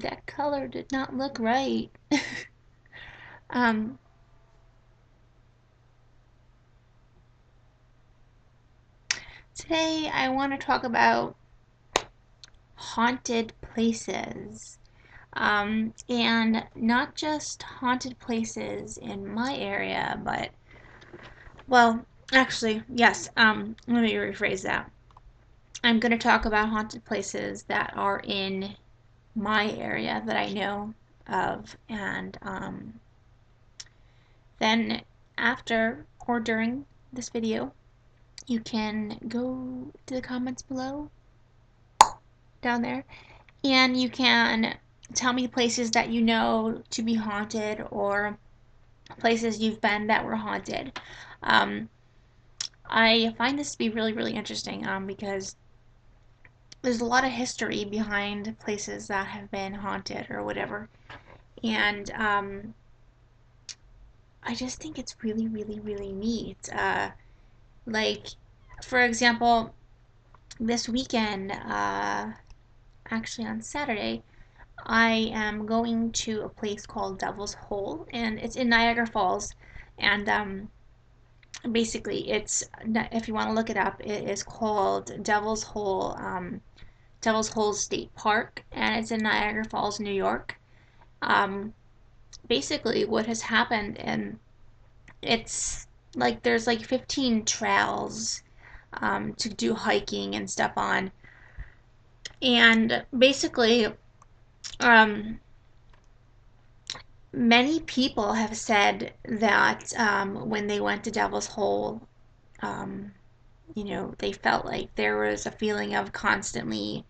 that color did not look right. um, Today I want to talk about haunted places. And not just haunted places in my area, but, well, actually, yes, let me rephrase that. I'm going to talk about haunted places that are in my area that I know of, and then after or during this video, you can go to the comments below, down there, and you can tell me places that you know to be haunted or places you've been that were haunted. Um, I find this to be really, really interesting because there's a lot of history behind places that have been haunted or whatever. And I just think it's really, really, really neat. Like, for example, this weekend, actually on Saturday, I am going to a place called Devil's Hole, and it's in Niagara Falls. And basically, it's, if you want to look it up, it is called Devil's Hole State Park, and it's in Niagara Falls, New York. Um, Basically, what has happened, and it's like there's like 15 trails to do hiking and stuff on, and basically, um, many people have said that when they went to Devil's Hole, um, they felt like there was a feeling of constantly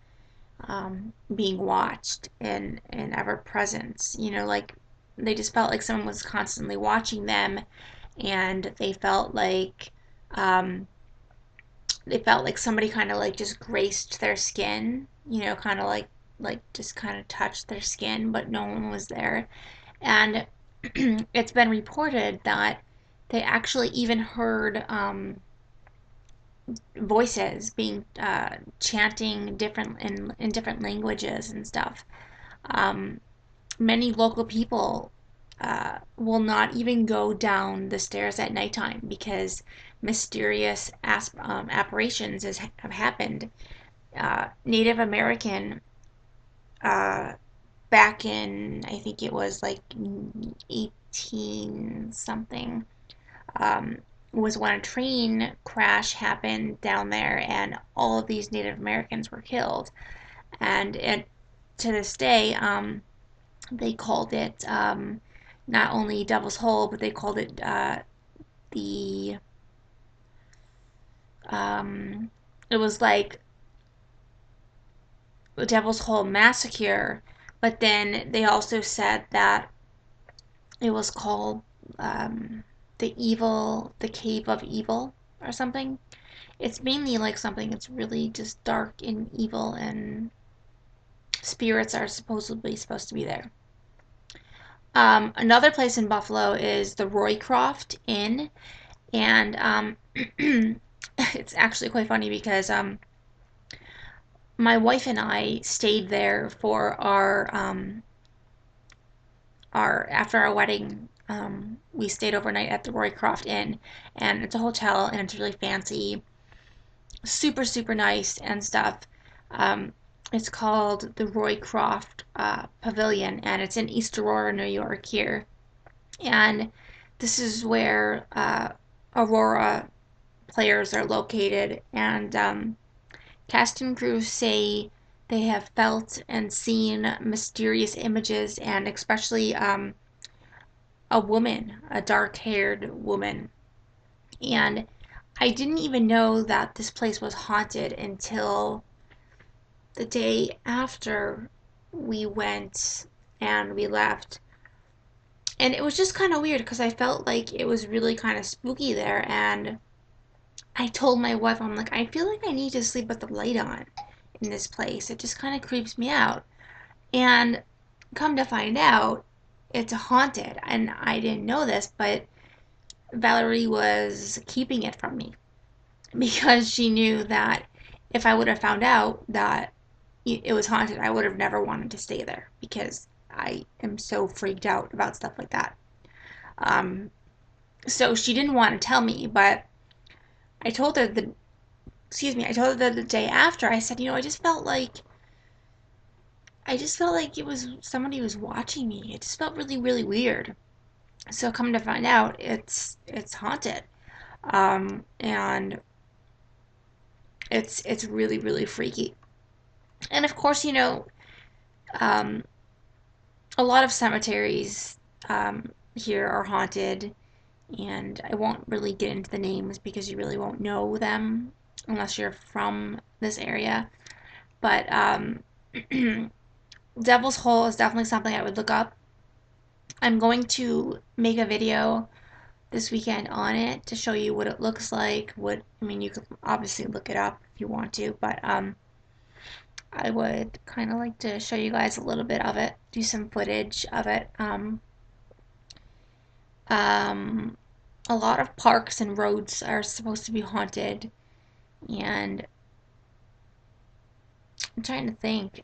being watched and ever presence. Like they just felt like someone was constantly watching them, and um, they felt like somebody kind of like just graced their skin. Kind of like just kind of touched their skin, but no one was there. And it's been reported that they actually even heard voices being chanting different in different languages and stuff. Um, Many local people will not even go down the stairs at nighttime because mysterious apparitions have happened. Native American, uh, back in, I think it was like 18 something, um, was when a train crash happened down there and all of these Native Americans were killed. And to this day, they called it not only Devil's Hole, but they called it the, it was like the Devil's Hole Massacre, but then they also said that it was called the Cave of Evil or something. It's mainly like something that's really just dark and evil, and spirits are supposedly supposed to be there. Another place in Buffalo is the Roycroft Inn, and it's actually quite funny because my wife and I stayed there for our after our wedding. We stayed overnight at the Roycroft Inn, and it's a hotel, and it's really fancy, super super nice and stuff. Um, it's called the Roycroft Pavilion, and it's in East Aurora, New York here. And this is where Aurora players are located, and cast and crew say they have felt and seen mysterious images, and especially a woman, a dark-haired woman. And I didn't even know that this place was haunted until the day after we went and we left. And it was just kind of weird because I felt like it was really kind of spooky there. And I told my wife, I'm like, I feel like I need to sleep with the light on in this place. It just kind of creeps me out. And come to find out, it's haunted. And I didn't know this, but Valerie was keeping it from me because she knew that if I would have found out that it was haunted, I would have never wanted to stay there because I am so freaked out about stuff like that. Um, so she didn't want to tell me, but I told her the I told her the day after. I said, I just felt like it was somebody was watching me. It just felt really, really weird. So come to find out, it's haunted, and it's really, really freaky. And of course, um, a lot of cemeteries here are haunted, and I won't really get into the names because you really won't know them unless you're from this area. But Devil's Hole is definitely something I would look up. I'm going to make a video this weekend on it to show you what it looks like. You could obviously look it up if you want to, but I would kind of like to show you guys a little bit of it, do some footage of it. Um, a lot of parks and roads are supposed to be haunted, and I'm trying to think.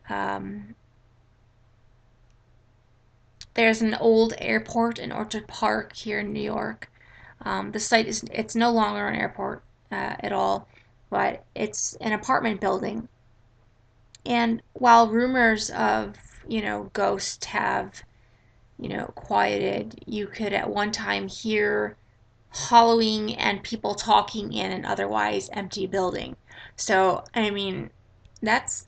There's an old airport in Orchard Park here in New York. The site it's no longer an airport at all, but it's an apartment building. And while rumors of, ghosts have, quieted, you could at one time hear hollowing and people talking in an otherwise empty building. So, that's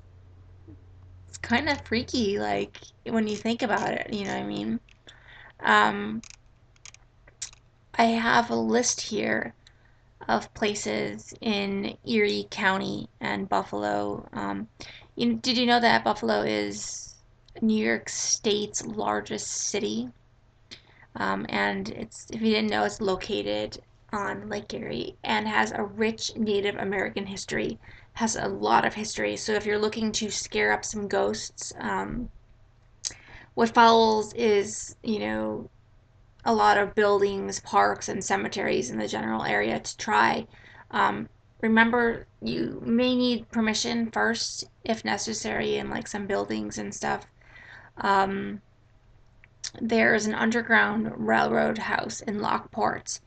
it's kind of freaky, like when you think about it, you know what I mean? Um, I have a list here of places in Erie County and Buffalo. Did you know that Buffalo is New York State's largest city? And if you didn't know, it's located on Lake Erie and has a rich Native American history, has a lot of history. So if you're looking to scare up some ghosts, what follows is, a lot of buildings, parks, and cemeteries in the general area to try. Um, Remember, you may need permission first if necessary in like some buildings and stuff. Um, there's an underground railroad house in Lockport,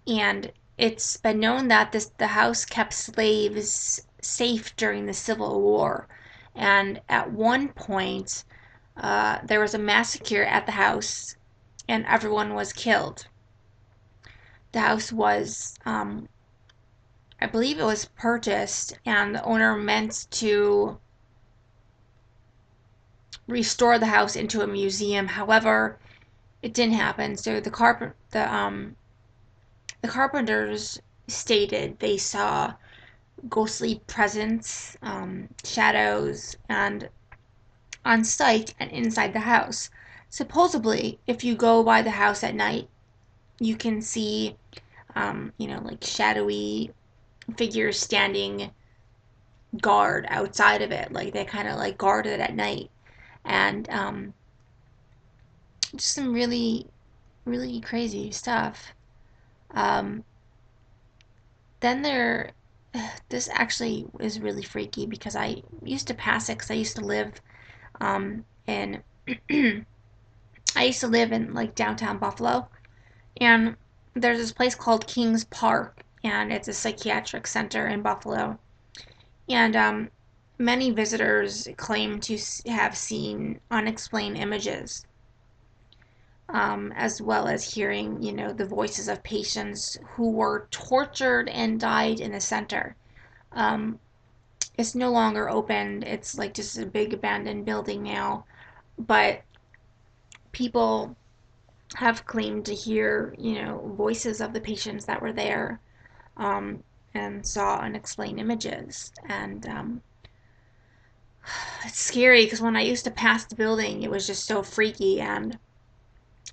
and it's been known that the house kept slaves safe during the Civil War. And at one point, there was a massacre at the house, and everyone was killed. The house was, I believe it was purchased, and the owner meant to restore the house into a museum. However, it didn't happen. So the carpenters stated they saw ghostly presence, shadows, and on site and inside the house. Supposedly, if you go by the house at night, you can see, like shadowy figures standing guard outside of it, like they kind of like guard it at night, and just some really, really crazy stuff. Um, then there, this actually is really freaky because I used to pass it because I used to live in, I used to live in like downtown Buffalo, and there's this place called Kings Park, and it's a psychiatric center in Buffalo. And many visitors claim to have seen unexplained images, as well as hearing, the voices of patients who were tortured and died in the center. Um, it's no longer open. It's like just a big abandoned building now. But people have claimed to hear, voices of the patients that were there, um, and saw unexplained images. And it's scary because when I used to pass the building, it was just so freaky, and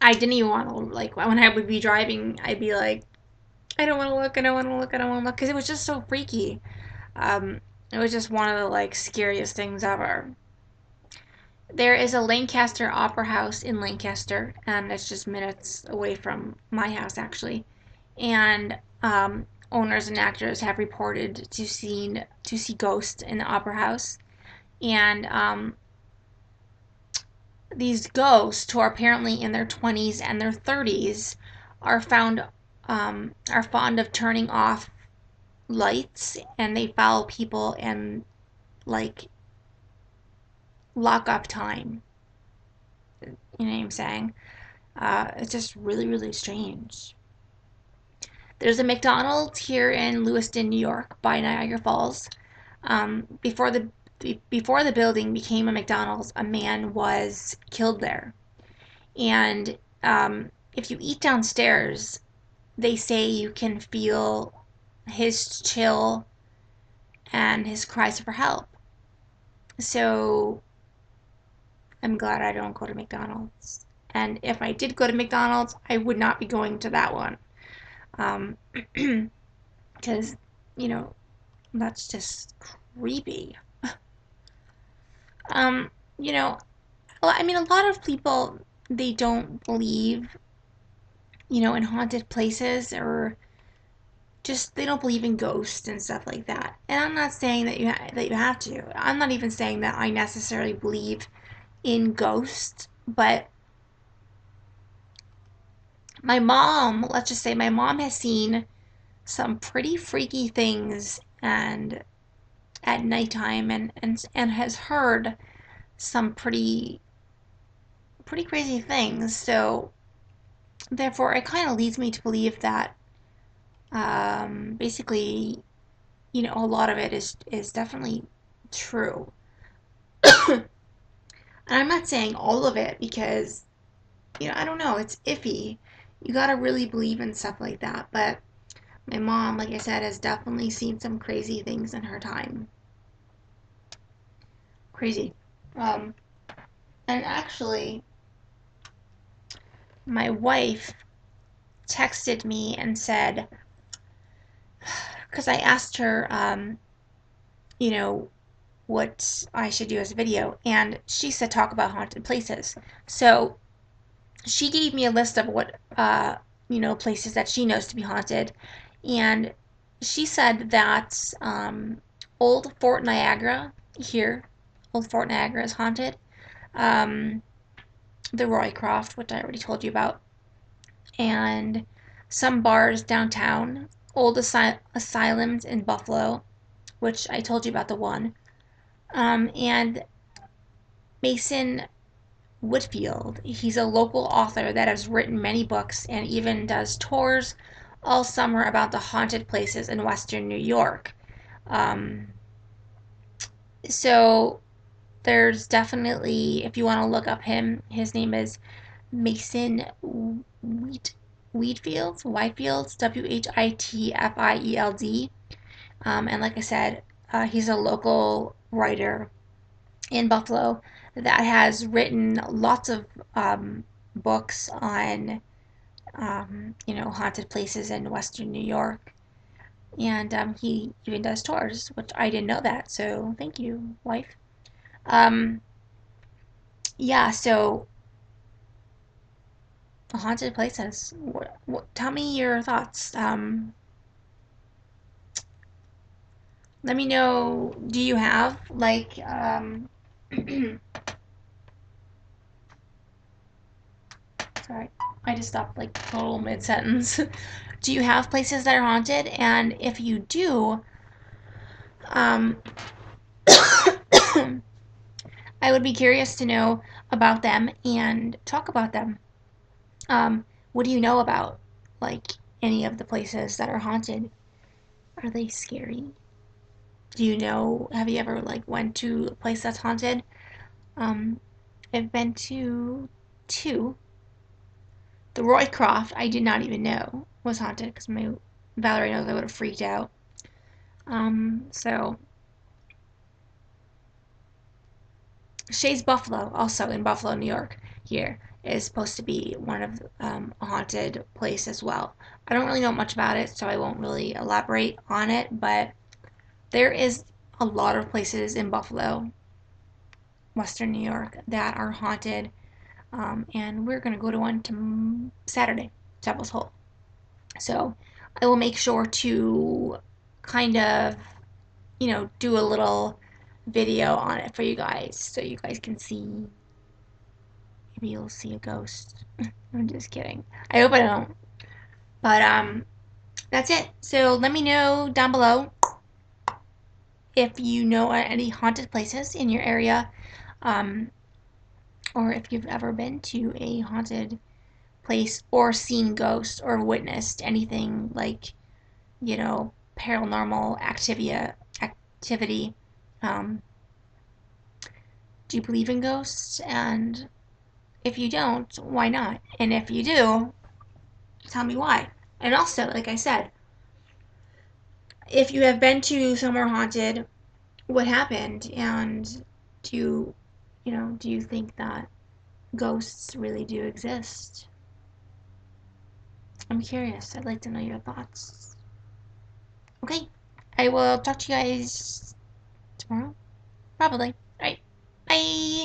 I didn't even want to, like, when I would be driving, I'd be like, I don't want to look, I don't want to look, I don't want to look, because it was just so freaky. Um, it was just one of the, like, scariest things ever. There is a Lancaster Opera House in Lancaster, and it's just minutes away from my house, actually. And owners and actors have reported to see ghosts in the opera house. And these ghosts, who are apparently in their 20s and their 30s, are found are fond of turning off lights, and they follow people and like lock up time. You know what I'm saying? It's just really, really strange. There's a McDonald's here in Lewiston, New York, by Niagara Falls. Before the building became a McDonald's, a man was killed there. And if you eat downstairs, they say you can feel his chill and his cries for help. So I'm glad I don't go to McDonald's. And if I did go to McDonald's, I would not be going to that one. Because, you know, that's just creepy. Um, you know, I mean, a lot of people, they don't believe, in haunted places, or just they don't believe in ghosts and stuff like that. And I'm not saying that that you have to. I'm not even saying that I necessarily believe in ghosts, but let's just say my mom has seen some pretty freaky things and at nighttime, and has heard some pretty crazy things. So therefore it kind of leads me to believe that basically, a lot of it is definitely true. And I'm not saying all of it because, I don't know, it's iffy. You gotta really believe in stuff like that. But my mom, like I said, has definitely seen some crazy things in her time. Crazy. Um, and actually, my wife texted me and said, because I asked her, you know, what I should do as a video, and she said talk about haunted places. So she gave me a list of what places that she knows to be haunted, and she said that Old Fort Niagara here, Old Fort Niagara is haunted. Um, the Roycroft, which I already told you about, and some bars downtown, old asylums in Buffalo, which I told you about the one, and Mason Whitfield. He's a local author that has written many books and even does tours all summer about the haunted places in Western New York. Um, so there's definitely, if you want to look up him, his name is Mason Whitfield, Whitfield, and like I said, he's a local writer in Buffalo that has written lots of books on, haunted places in Western New York. And he even does tours, which I didn't know that. So thank you, wife. Um, yeah, so haunted places. Tell me your thoughts. Let me know. Do you have like sorry, I just stopped like total mid sentence. Do you have places that are haunted? And if you do, um, I would be curious to know about them and talk about them. What do you know about like any of the places that are haunted? Are they scary? Do you know? Have you ever like went to a place that's haunted? Um, I've been to two. The Roycroft, I did not even know was haunted because my Valerie knows I would have freaked out. So Shays Buffalo, also in Buffalo, New York, here is supposed to be one of a haunted place as well. I don't really know much about it, so I won't really elaborate on it. But there is a lot of places in Buffalo, Western New York, that are haunted, and we're gonna go to one Saturday, Devil's Hole. So I will make sure to kind of, do a little video on it for you guys so you guys can see. Maybe you'll see a ghost. I'm just kidding. I hope I don't. But that's it. So let me know down below if you know any haunted places in your area, um, or if you've ever been to a haunted place or seen ghosts or witnessed anything like, paranormal activity. Um, do you believe in ghosts? And if you don't, why not? And if you do, tell me why. And also, like I said, if you have been to somewhere haunted, what happened? And do do you think that ghosts really do exist? I'm curious. I'd like to know your thoughts. Okay, I will talk to you guys tomorrow. Probably. All right. Bye.